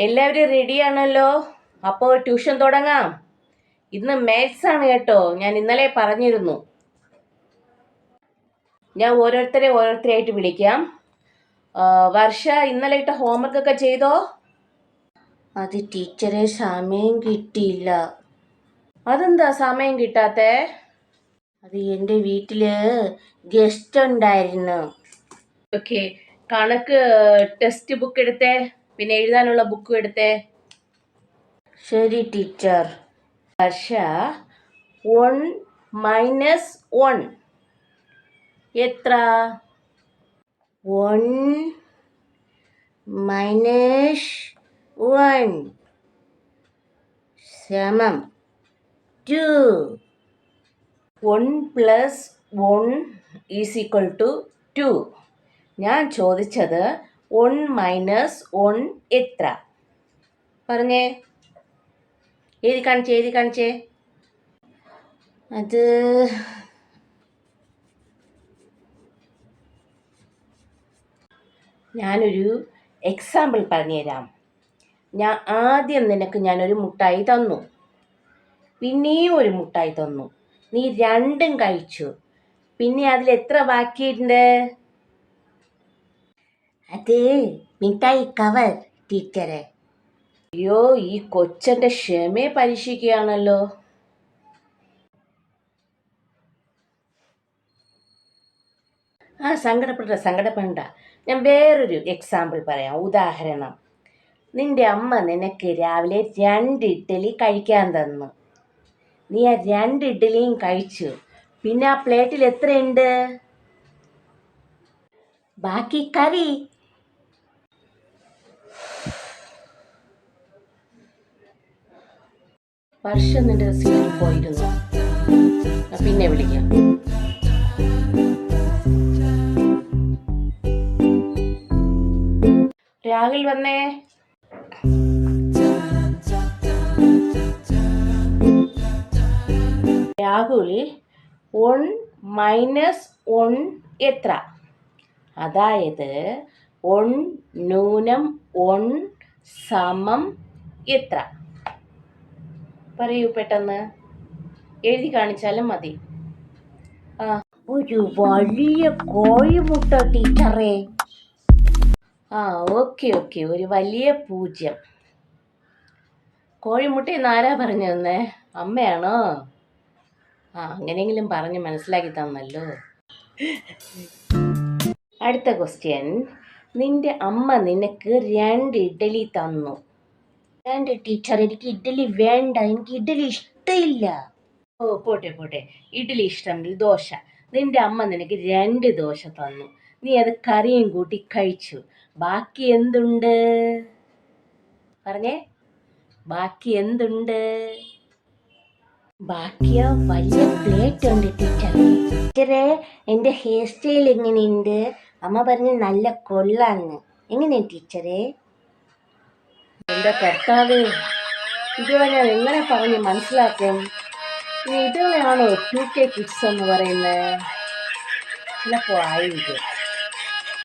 എല്ലാവരും റെഡിയാണല്ലോ? അപ്പോൾ ട്യൂഷൻ തുടങ്ങാം. ഇന്ന് മാത്സ് ആണ് കേട്ടോ. ഞാൻ ഇന്നലെ പറഞ്ഞിരുന്നു. ഞാൻ ഓരോരുത്തരെയായിട്ട് വിളിക്കാം. വർഷ, ഇന്നലെ ഇട്ട ഹോംവർക്ക് ഒക്കെ ചെയ്തോ? അത് ടീച്ചറെ സമയം കിട്ടിയില്ല. അതെന്താ സമയം കിട്ടാത്തെ? അത് എൻ്റെ വീട്ടില് ഗസ്റ്റ് ഉണ്ടായിരുന്നു. ഓക്കെ, കണക്ക് ടെക്സ്റ്റ് ബുക്ക് എടുത്തേ, പിന്നെ എഴുതാനുള്ള ബുക്കും എടുത്തേ. ശരി ടീച്ചർ. വർഷ, 1 മൈനസ് 1 എത്ര? 1 മൈനസ് 1 സമം 2. 1 പ്ലസ് 1 ഈസ് ഈക്വൽ ടു 2. ഞാൻ ചോദിച്ചത് 1 മൈനസ് 1 എത്ര? പറഞ്ഞേ, എഴുതി കാണിച്ചേ. അത് ഞാനൊരു എക്സാമ്പിൾ പറഞ്ഞുതരാം. ആദ്യം നിനക്ക് ഞാനൊരു മുട്ടായി തന്നു, പിന്നെയും ഒരു മുട്ടായി തന്നു. നീ രണ്ടും കഴിച്ചു. പിന്നെ അതിൽ എത്ര ബാക്കിയുണ്ട്? അത് മിഠായി കവർ ടീച്ചറെ. അയ്യോ, ഈ കൊച്ചന്റെ ക്ഷമയെ പരീക്ഷിക്കുകയാണല്ലോ. സങ്കടപ്പെടണ്ട. ഞാൻ വേറൊരു എക്സാമ്പിൾ പറയാം, ഉദാഹരണം. നിന്റെ അമ്മ നിനക്ക് രാവിലെ 2 ഇഡ്ഡലി കഴിക്കാൻ തന്നു. നീ ആ 2 ഇഡ്ഡലിയും കഴിച്ചു. പിന്നെ ആ പ്ലേറ്റിൽ എത്രയുണ്ട്? ബാക്കി കറി. വർഷം നിന്റെ സീറ്റിൽ പോയിരുന്നു. പിന്നെ വിളിക്കാം. രാഹുൽ വന്നേ. രാഹുൽ, 1 മൈനസ് 1 എത്ര? അതായത് 1 ന്യൂനം 1 സമം എത്ര? പറയൂ പെട്ടെന്ന്, എഴുതി കാണിച്ചാലും മതി. ഒരു വലിയ കോഴിമുട്ട ടീച്ചറെ. ഓക്കെ, ഒരു വലിയ 0. കോഴിമുട്ടയെന്ന് ആരാ പറഞ്ഞു തന്നേ? അമ്മയാണോ? അങ്ങനെയെങ്കിലും പറഞ്ഞ് മനസ്സിലാക്കി തന്നല്ലോ. അടുത്ത ക്വസ്റ്റ്യൻ. നിന്റെ അമ്മ നിനക്ക് 2 ഇഡ്ഡലി തന്നു. വേണ്ട ടീച്ചർ, എനിക്ക് ഇഡ്ഡലി വേണ്ട. എനിക്ക് ഇഡ്ഡലി ഇഷ്ടമില്ല. പോട്ടെ. ഇഡ്ഡലി ഇഷ്ടമെങ്കിൽ ദോശ. നിന്റെ അമ്മ നിനക്ക് 2 ദോശ തന്നു. നീ അത് കറിയും കൂട്ടി കഴിച്ചു. ബാക്കി എന്തുണ്ട്? പറഞ്ഞേ, ബാക്കി എന്തുണ്ട്? ബാക്കിയോ വലിയ പ്ലേറ്റ് ഉണ്ട് ടീച്ചറെ. എൻ്റെ ഹെയർ സ്റ്റൈൽ എങ്ങനെയുണ്ട്? അമ്മ പറഞ്ഞ് നല്ല കൊള്ളാന്ന്. എങ്ങനെയാ ടീച്ചറെ? എൻ്റെ കർത്താവേ, ഇതുവരെ ഞാൻ എങ്ങനെ പറഞ്ഞ് മനസ്സിലാക്കും? ഇതുവരെയാണോ 2K കിഡ്സ് എന്ന് പറയുന്നത്? ചിലപ്പോൾ ആയിരിക്കും.